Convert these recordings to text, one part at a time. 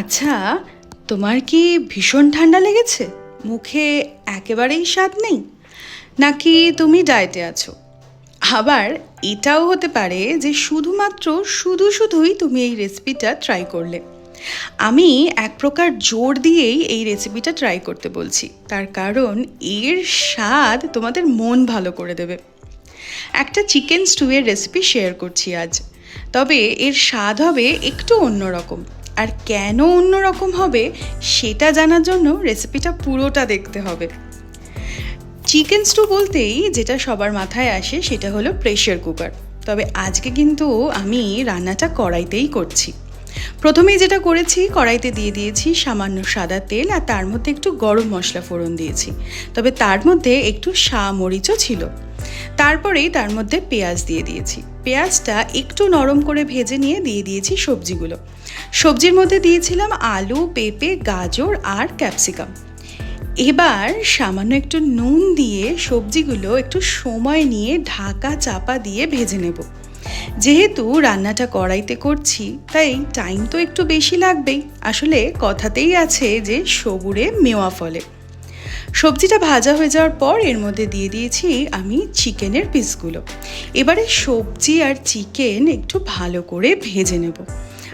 আচ্ছা, তোমার কি ভীষণ ঠান্ডা লেগেছে? মুখে একেবারেই স্বাদ নেই? নাকি তুমি ডায়েটে আছো? আবার এটাও হতে পারে যে শুধুমাত্র শুধুই তুমি এই রেসিপিটা ট্রাই করলে। আমি এক প্রকার জোর দিয়েই এই রেসিপিটা ট্রাই করতে বলছি, তার কারণ এর স্বাদ তোমাদের মন ভালো করে দেবে। একটা চিকেন স্টুয়ের রেসিপি শেয়ার করছি আজ, তবে এর স্বাদ হবে একটু অন্যরকম। আর কেন অন্যরকম হবে সেটা জানার জন্য রেসিপিটা পুরোটা দেখতে হবে। চিকেন স্টু বলতেই যেটা সবার মাথায় আসে সেটা হলো প্রেশার কুকার, তবে আজকে কিন্তু আমি রান্নাটা কড়াইতেই করছি। প্রথমেই যেটা করেছি, কড়াইতে দিয়ে দিয়েছি সামান্য সাদা তেল, আর তার মধ্যে একটু গরম মশলা ফোড়ন দিয়েছি, তবে তার মধ্যে একটু মরিচও ছিল। তারপরেই তার মধ্যে পেঁয়াজ দিয়ে দিয়েছি। পেঁয়াজটা একটু নরম করে ভেজে নিয়ে দিয়ে দিয়েছি সবজিগুলো। সবজির মধ্যে দিয়েছিলাম আলু, পেঁপে, গাজর আর ক্যাপসিকাম। এবার সামান্য একটু নুন দিয়ে সবজিগুলো একটু সময় নিয়ে ঢাকা চাপা দিয়ে ভেজে নেব। যেহেতু রান্নাটা কড়াইতে করছি তাই টাইম তো একটু বেশি লাগবেই। আসলে কথাতেই আছে যে সবুরে মেওয়া ফলে। সবজিটা ভাজা হয়ে যাওয়ার পর এর মধ্যে দিয়ে দিয়েছি আমি চিকেনের পিসগুলো। এবারে সবজি আর চিকেন একটু ভালো করে ভেজে নেব,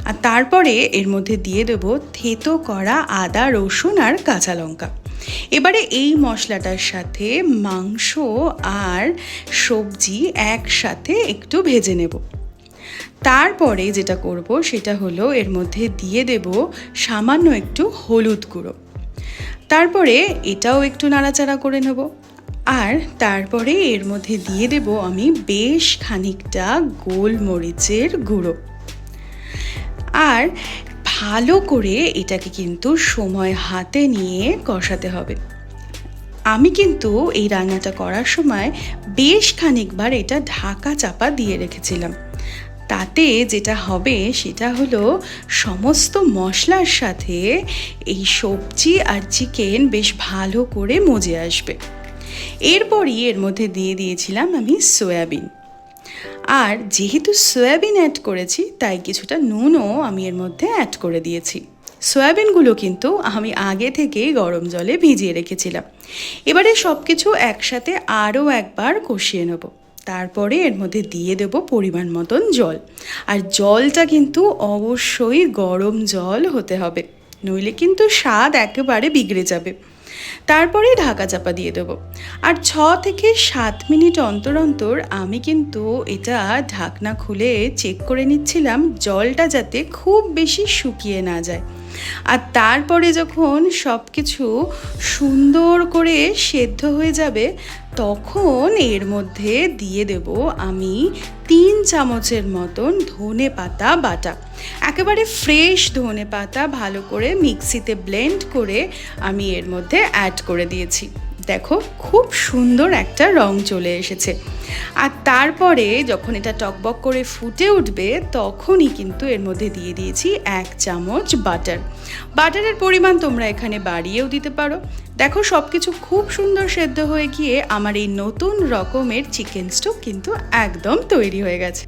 আর তারপরে এর মধ্যে দিয়ে দেব থেতো করা আদা, রসুন আর কাঁচা লঙ্কা। এবারে এই মশলাটার সাথে মাংস আর সবজি একসাথে একটু ভেজে নেব। তারপরে যেটা করব সেটা হলো এর মধ্যে দিয়ে দেব সামান্য একটু হলুদ গুঁড়ো। তারপরে এটাও একটু নাড়াচাড়া করে নেব, আর তারপরে এর মধ্যে দিয়ে দেব আমি বেশ খানিকটা গোলমরিচের গুঁড়ো। আর ভালো করে এটাকে কিন্তু সময় হাতে নিয়ে কষাতে হবে। আমি কিন্তু এই রান্নাটা করার সময় বেশ খানিকবার এটা ঢাকা চাপা দিয়ে রেখেছিলাম। তাতে যেটা হবে সেটা হলো সমস্ত মশলার সাথে এই সবজি আর চিকেন বেশ ভালো করে মজে আসবে। এরপরই এর মধ্যে দিয়ে দিয়েছিলাম আমি সয়াবিন। আর যেহেতু সয়াবিন অ্যাড করেছি তাই কিছুটা নুনও আমি এর মধ্যে অ্যাড করে দিয়েছি। সয়াবিনগুলো কিন্তু আমি আগে থেকেই গরম জলে ভিজিয়ে রেখেছিলাম। এবারে সব কিছু একসাথে আরও একবার কষিয়ে নেব। তারপরে এর মধ্যে দিয়ে দেব পরিমাণ মতন জল, আর জলটা কিন্তু অবশ্যই গরম জল হতে হবে, নইলে কিন্তু স্বাদ একেবারে বিগড়ে যাবে। তারপরে ঢাকা চাপা দিয়ে দেবো, আর 6 থেকে 7 মিনিট অন্তর অন্তর আমি কিন্তু এটা ঢাকনা খুলে চেক করে নিচ্ছিলাম জলটা যাতে খুব বেশি শুকিয়ে না যায়। আর তারপরে যখন সব কিছু সুন্দর করে সেদ্ধ হয়ে যাবে তখন এর মধ্যে দিয়ে দেব আমি 3 চামচের মতন ধনে পাতা বাটা। একেবারে ফ্রেশ ধনে পাতা ভালো করে মিক্সিতে ব্লেন্ড করে আমি এর মধ্যে অ্যাড করে দিয়েছি। দেখো খুব সুন্দর একটা রং চলে এসেছে। আর তারপরে যখন এটা টকবক করে ফুটে উঠবে তখনই কিন্তু এর মধ্যে দিয়ে দিয়েছি 1 চামচ বাটার। বাটারের পরিমাণ তোমরা এখানে বাড়িয়েও দিতে পারো। দেখো সব কিছু খুব সুন্দর সেদ্ধ হয়ে গিয়ে আমার এই নতুন রকমের চিকেন স্টু কিন্তু একদম তৈরি হয়ে গেছে।